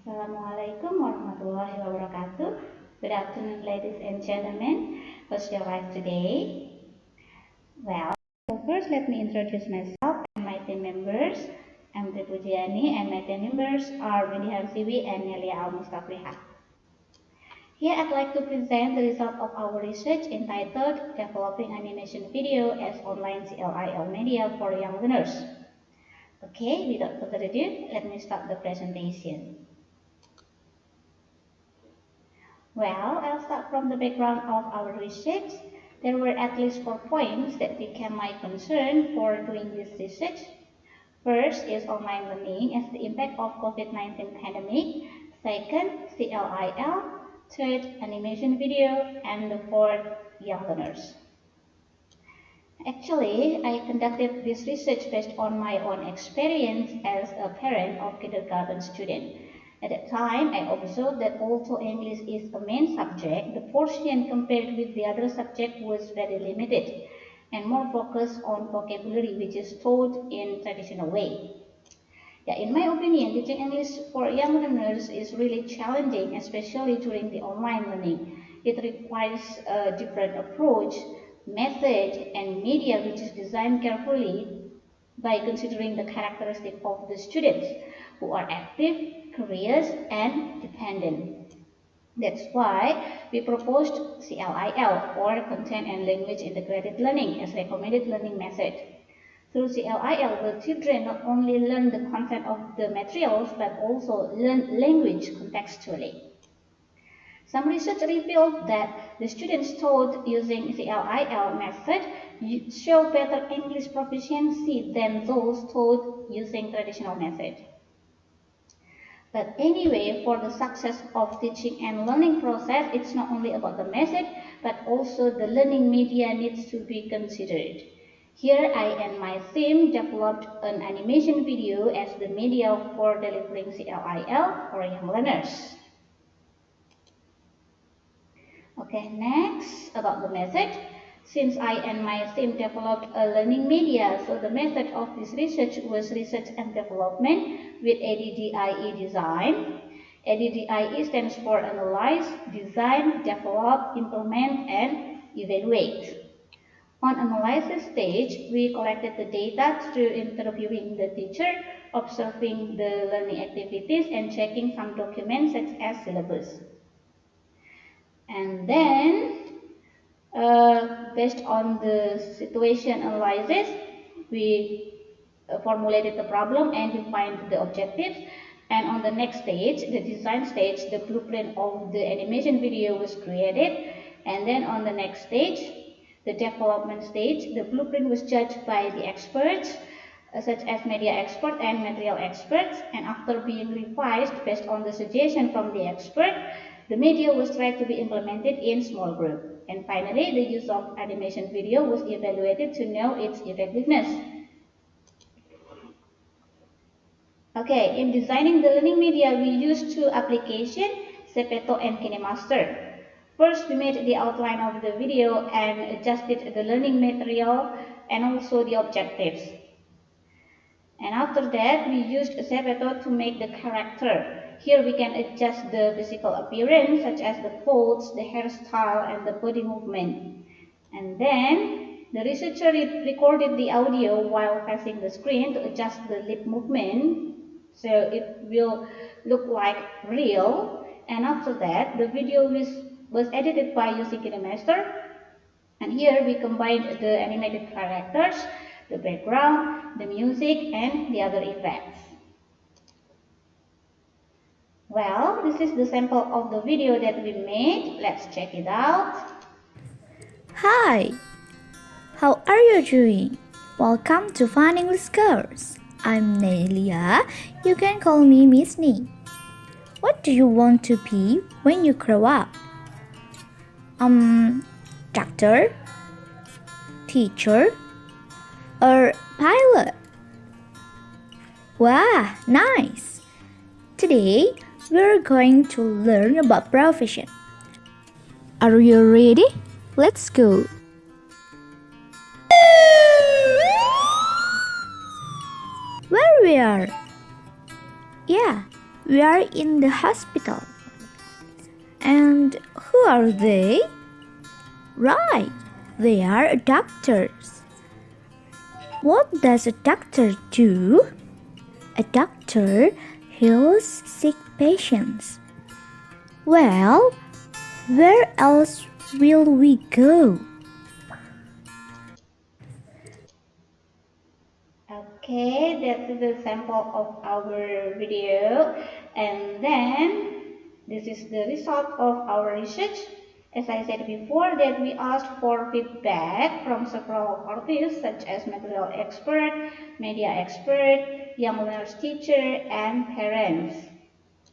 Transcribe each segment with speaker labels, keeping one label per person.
Speaker 1: Assalamualaikum warahmatullahi wabarakatuh. Good afternoon, ladies and gentlemen. How's your life today? So first let me introduce myself and my team members. I'm Pujiani and my team members are Windihan Siwi and Nelia Al-Mustafriha. Here I'd like to present the result of our research entitled Developing Animation Video as Online CLIL Media for Young Learners. Okay, without further ado, let me start the presentation. Well, I'll start from the background of our research. There were at least 4 points that became my concern for doing this research. First is online learning as the impact of COVID-19 pandemic. Second, CLIL. Third, animation video. And the fourth, young learners. Actually, I conducted this research based on my own experience as a parent of kindergarten student. At that time, I observed that although English is a main subject, the portion compared with the other subject was very limited and more focused on vocabulary which is taught in traditional way. Yeah, in my opinion, teaching English for young learners is really challenging, especially during the online learning. It requires a different approach, method, and media which is designed carefully by considering the characteristics of the students who are active, curious, and dependent. That's why we proposed CLIL, or Content and Language Integrated Learning, as recommended learning method. Through CLIL, the children not only learn the content of the materials but also learn language contextually. Some research revealed that the students taught using CLIL method show better English proficiency than those taught using traditional method. But anyway, for the success of teaching and learning process, it's not only about the method, but also the learning media needs to be considered. Here I and my team developed an animation video as the media for delivering CLIL for young learners. Okay, next about the method. Since I and my team developed a learning media, so the method of this research was research and development with ADDIE design. ADDIE stands for Analyze, Design, Develop, Implement, and Evaluate. On analysis stage, we collected the data through interviewing the teacher, observing the learning activities, and checking some documents such as syllabus. And then, based on the situation analysis, we formulated the problem and defined the objectives. And on the next stage, the design stage, the blueprint of the animation video was created. And then on the next stage, the development stage, the blueprint was judged by the experts, such as media experts and material experts. And after being revised based on the suggestion from the expert, the media was tried to be implemented in small group. And finally, the use of animation video was evaluated to know its effectiveness. Okay, in designing the learning media, we used 2 applications, Zepeto and KineMaster. First, we made the outline of the video and adjusted the learning material and also the objectives. And after that, we used Zepeto to make the character. Here we can adjust the physical appearance such as the folds, the hairstyle, and the body movement. And then the researcher recorded the audio while facing the screen to adjust the lip movement so it will look like real. And after that, the video was edited by using KineMaster. And here we combined the animated characters, the background, the music, and the other effects. Well, this is the sample of the video that we made. Let's check it out.
Speaker 2: Hi, how are you doing? Welcome to Fun English Course. I'm Nelia. You can call me Miss Nee. What do you want to be when you grow up? Doctor, teacher, or pilot? Wow, nice! Today, we're going to learn about profession. Are you ready? Let's go! Where we are? Yeah, We are in the hospital. And who are they? Right, they are doctors. What does a doctor do? A doctor heals sick patients. Well, where else will we go?
Speaker 1: Okay, that's the sample of our video. And then this is the result of our research. As I said before, that we asked for feedback from several parties such as material expert, media expert, young learners teacher, and parents.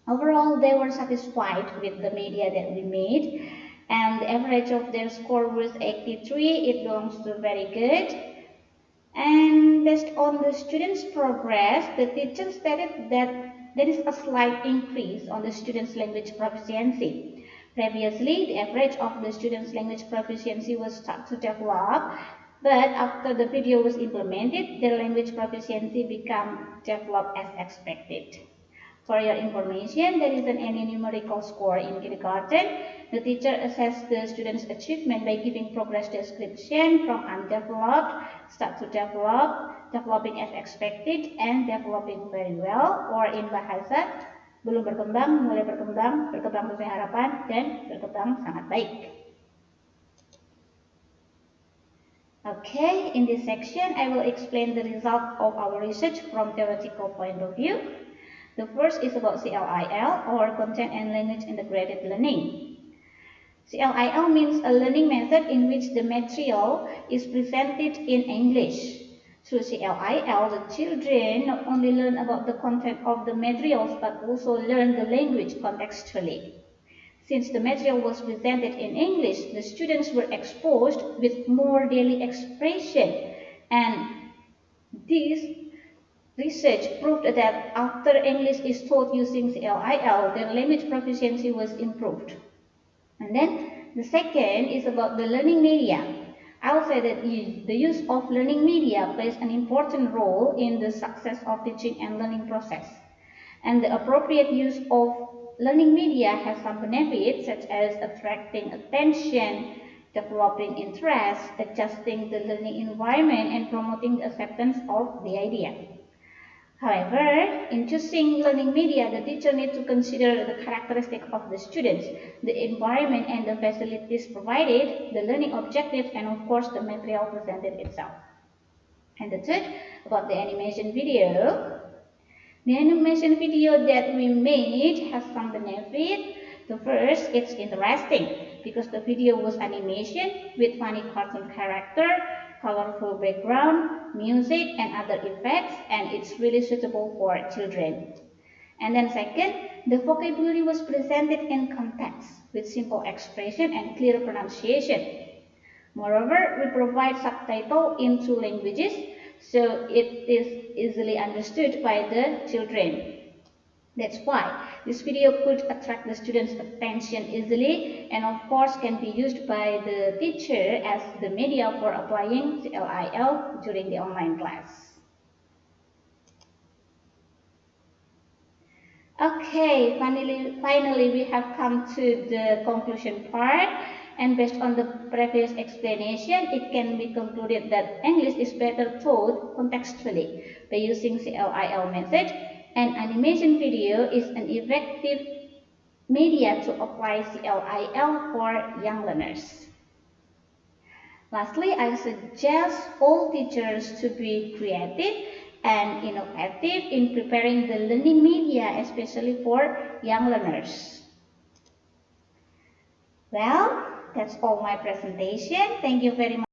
Speaker 1: Overall, they were satisfied with the media that we made, and the average of their score was 83. It belongs to very good. And based on the students' progress, the teacher stated that there is a slight increase on the students' language proficiency. Previously, the average of the students' language proficiency was start to develop, but after the video was implemented, their language proficiency became developed as expected. For your information, there isn't any numerical score in kindergarten. The teacher assesses the student's achievement by giving progress description from undeveloped, start to develop, developing as expected, and developing very well, or in bahasa, belum berkembang, mulai berkembang, berkembang sesuai harapan, dan berkembang sangat baik. Okay, in this section, I will explain the result of our research from theoretical point of view. The first is about CLIL, or Content and Language Integrated Learning. CLIL means a learning method in which the material is presented in English. Through CLIL, the children not only learn about the content of the materials but also learn the language contextually. Since the material was presented in English, the students were exposed with more daily expression, and this research proved that after English is taught using CLIL, their language proficiency was improved. And then the second is about the learning media. I'll say that the use of learning media plays an important role in the success of teaching and learning process. And the appropriate use of learning media has some benefits such as attracting attention, developing interest, adjusting the learning environment, and promoting the acceptance of the idea. However, in choosing learning media, the teacher needs to consider the characteristics of the students, the environment and the facilities provided, the learning objectives, and of course the material presented itself. And the third, about the animation video. The animation video that we made has some benefit. The first, it's interesting because the video was animation with funny cartoon character, colorful background, music and other effects, and it's really suitable for children. And then second, the vocabulary was presented in context with simple expression and clear pronunciation. Moreover, we provide subtitle in two languages, so it is easily understood by the children. That's why this video could attract the students' attention easily and of course can be used by the teacher as the media for applying CLIL during the online class. Okay, finally we have come to the conclusion part. And based on the previous explanation, it can be concluded that English is better taught contextually by using CLIL method, and animation video is an effective media to apply CLIL for young learners. Lastly, I suggest all teachers to be creative and innovative in preparing the learning media, especially for young learners. Well, that's all my presentation. Thank you very much.